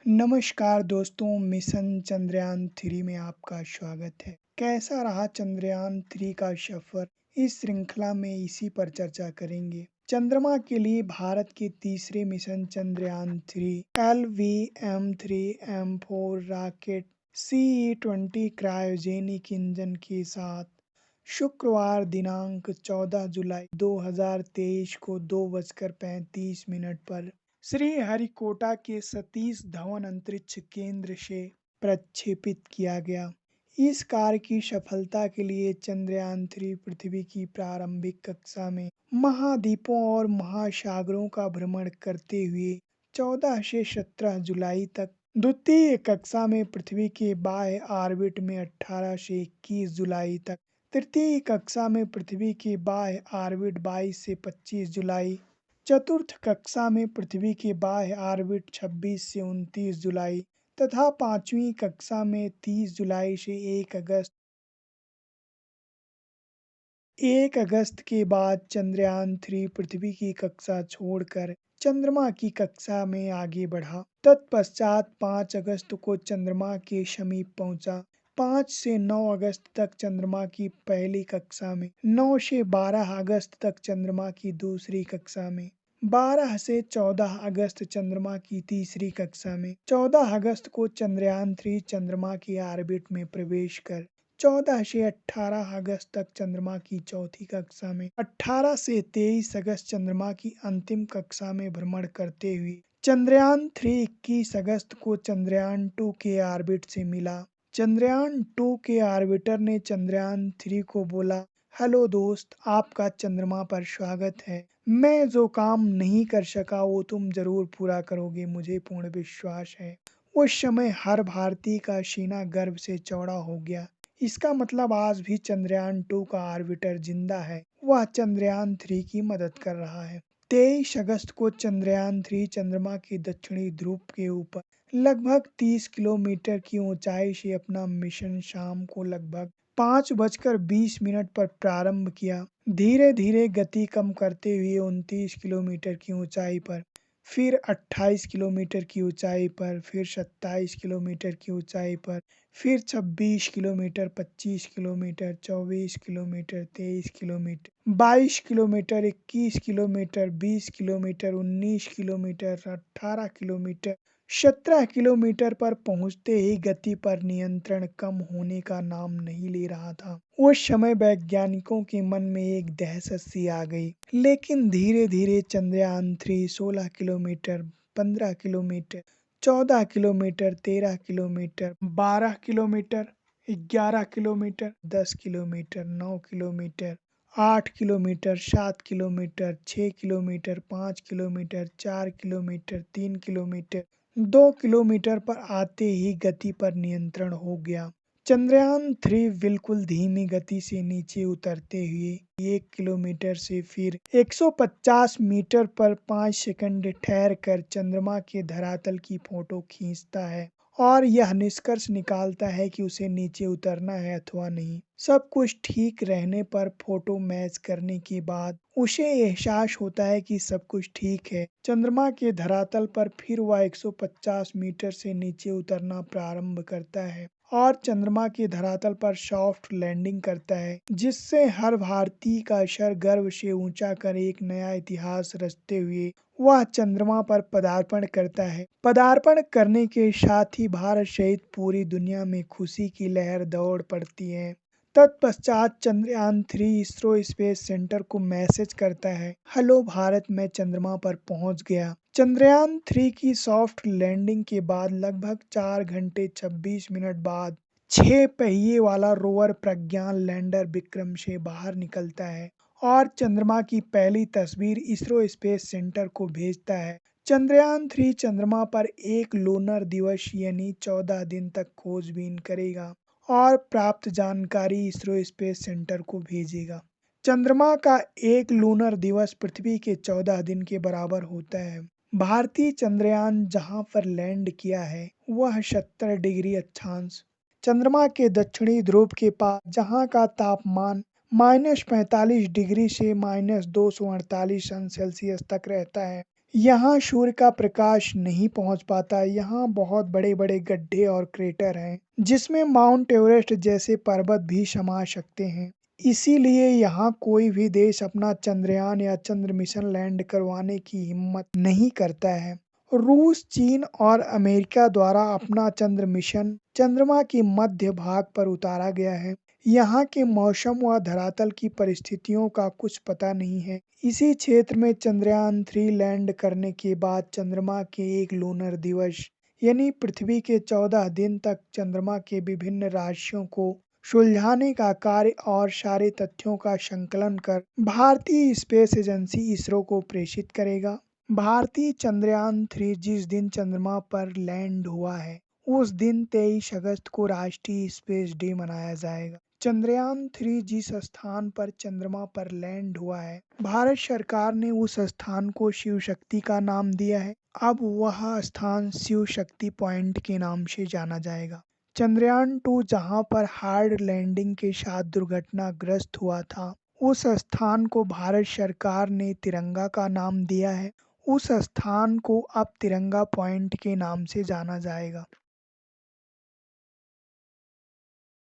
नमस्कार दोस्तों, मिशन चंद्रयान-3 में आपका स्वागत है। कैसा रहा चंद्रयान-3 का सफर? इस श्रृंखला में इसी पर चर्चा करेंगे। चंद्रमा के लिए भारत के तीसरे mission Chandrayaan-3 LVM-3M4 rocket CE-20 cryogenic engine के साथ शुक्रवार दिनांक 14 जुलाई 2023 को 2:35 पर श्रीहरिकोटा के सतीश धवन अंतरिक्ष केंद्र से प्रक्षेपित किया गया। इस कार्य की सफलता के लिए चंद्रयान-3 पृथ्वी की प्रारंभिक कक्षा में महाद्वीपों और महासागरों का भ्रमण करते हुए 14 से 17 जुलाई तक, द्वितीय कक्षा में पृथ्वी के बाह्य ऑर्बिट में 18 से 21 जुलाई तक, तृतीय कक्षा में पृथ्वी के बाह्य ऑर्बिट 22 से 25 जुलाई, चतुर्थ कक्षा में पृथ्वी के बाह्य ऑर्बिट 26 से 29 जुलाई तथा पांचवी कक्षा में 30 जुलाई से 1 अगस्त के बाद चंद्रयान-3 पृथ्वी की कक्षा छोड़कर चंद्रमा की कक्षा में आगे बढ़ा। तत्पश्चात 5 अगस्त को चंद्रमा के समीप पहुंचा। 5 से 9 अगस्त तक चंद्रमा की पहली कक्षा में, 9 से 12 अगस्त तक चंद्रमा की दूसरी कक्षा में, 12 से 14 अगस्त चंद्रमा की तीसरी कक्षा में, 14 अगस्त को चंद्रयान-3 चंद्रमा की ऑर्बिट में प्रवेश कर 14 से 18 अगस्त तक चंद्रमा की चौथी कक्षा में, 18 से 23 अगस्त चंद्रमा की अंतिम कक्षा में भ्रमण करते हुए चंद्रयान-3 21 अगस्त को चंद्रयान-2 के ऑर्बिट से मिला। चंद्रयान-2 के ऑर्बिटर ने चंद्रयान-3 को बोला, हेलो दोस्त, आपका चंद्रमा पर स्वागत है। मैं जो काम नहीं कर सका वो तुम जरूर पूरा करोगे, मुझे पूर्ण विश्वास है। उस समय हर भारतीय का सीना गर्व से चौड़ा हो गया। इसका मतलब आज भी चंद्रयान-2 का ऑर्बिटर जिंदा है, वह चंद्रयान-3 की मदद कर रहा है। 23 अगस्त को चंद्रयान-3 चंद्रमा के दक्षिणी ध्रुव के ऊपर लगभग 30 किलोमीटर की ऊंचाई से अपना मिशन शाम को लगभग 5:20 पर प्रारंभ किया। धीरे धीरे गति कम करते हुए 29 किलोमीटर की ऊंचाई पर, फिर 28 किलोमीटर की ऊंचाई पर, फिर 27 किलोमीटर की ऊंचाई पर, फिर 26 kilometre, 25 kilometre, 24 kilometre, 23 kilometre, 22 kilometre, 21 kilometre, 20 kilometre, 19 kilometre, 18 kilometre, 17 kilometre पर पहुंचते ही गति पर नियंत्रण कम होने का नाम नहीं ले रहा था। उस समय वैज्ञानिकों के मन में एक दहशत सी आ गई। लेकिन धीरे धीरे Chandrayaan-3 16 kilometre, 15 kilometre, 14 kilometre, 13 kilometre, 12 kilometre, 11 kilometre, 10 kilometre, 9 kilometre, 8 kilometre, 7 kilometre, 6 kilometre, 5 kilometre, 4 kilometre, 3 kilometre, 2 kilometre पर आते ही गति पर नियंत्रण हो गया। चंद्रयान-3 बिल्कुल धीमी गति से नीचे उतरते हुए 1 किलोमीटर से फिर 150 मीटर पर 5 सेकंड ठहर कर चंद्रमा के धरातल की फोटो खींचता है और यह निष्कर्ष निकालता है कि उसे नीचे उतरना है अथवा नहीं। सब कुछ ठीक रहने पर फोटो मैच करने के बाद उसे एहसास होता है कि सब कुछ ठीक है। चंद्रमा के धरातल पर फिर वह 150 मीटर से नीचे उतरना प्रारंभ करता है और चंद्रमा के धरातल पर सॉफ्ट लैंडिंग करता है, जिससे हर भारतीय का सर गर्व से ऊंचा कर एक नया इतिहास रचते हुए वह चंद्रमा पर पदार्पण करता है। पदार्पण करने के साथ ही भारत सहित पूरी दुनिया में खुशी की लहर दौड़ पड़ती है। तत्पश्चात चंद्रयान-3 इसरो स्पेस सेंटर को मैसेज करता है, हेलो भारत, मैं चंद्रमा पर पहुंच गया। चंद्रयान-3 की सॉफ्ट लैंडिंग के बाद लगभग 4 घंटे 26 मिनट बाद 6 पहिए वाला रोवर प्रज्ञान लैंडर विक्रम से बाहर निकलता है और चंद्रमा की पहली तस्वीर इसरो स्पेस सेंटर को भेजता है। चंद्रयान-3 चंद्रमा पर एक लूनर दिवस यानी 14 दिन तक खोजबीन करेगा और प्राप्त जानकारी इसरो स्पेस सेंटर को भेजेगा। चंद्रमा का एक लूनर दिवस पृथ्वी के 14 दिन के बराबर होता है। भारतीय चंद्रयान जहां पर लैंड किया है वह 70 डिग्री अक्षांश चंद्रमा के दक्षिणी ध्रुव के पास, जहां का तापमान -45 डिग्री से -248 अंश सेल्सियस तक रहता है। यहाँ सूर्य का प्रकाश नहीं पहुंच पाता। यहाँ बहुत बड़े-बड़े गड्ढे और क्रेटर हैं, जिसमें माउंट एवरेस्ट जैसे पर्वत भी समा सकते हैं। इसीलिए यहाँ कोई भी देश अपना चंद्रयान या चंद्र मिशन लैंड करवाने की हिम्मत नहीं करता है। रूस, चीन और अमेरिका द्वारा अपना चंद्र मिशन चंद्रमा के मध्य भाग पर उतारा गया है। यहाँ के मौसम व धरातल की परिस्थितियों का कुछ पता नहीं है। इसी क्षेत्र में चंद्रयान 3 लैंड करने के बाद चंद्रमा के एक लूनर दिवस यानी पृथ्वी के 14 दिन तक चंद्रमा के विभिन्न रहस्यों को सुलझाने का कार्य और सारे तथ्यों का संकलन कर भारतीय स्पेस एजेंसी इसरो को प्रेषित करेगा। भारतीय चंद्रयान 3 जिस दिन चंद्रमा पर लैंड हुआ है, उस दिन 23 अगस्त को राष्ट्रीय स्पेस डे मनाया जाएगा। चंद्रयान 3 जिस स्थान पर चंद्रमा पर लैंड हुआ है, भारत सरकार ने उस स्थान को शिव शक्ति का नाम दिया है। अब वह स्थान शिव शक्ति पॉइंट के नाम से जाना जाएगा। चंद्रयान 2 जहां पर हार्ड लैंडिंग के साथ दुर्घटनाग्रस्त हुआ था, उस स्थान को भारत सरकार ने तिरंगा का नाम दिया है। उस स्थान को अब तिरंगा पॉइंट के नाम से जाना जाएगा।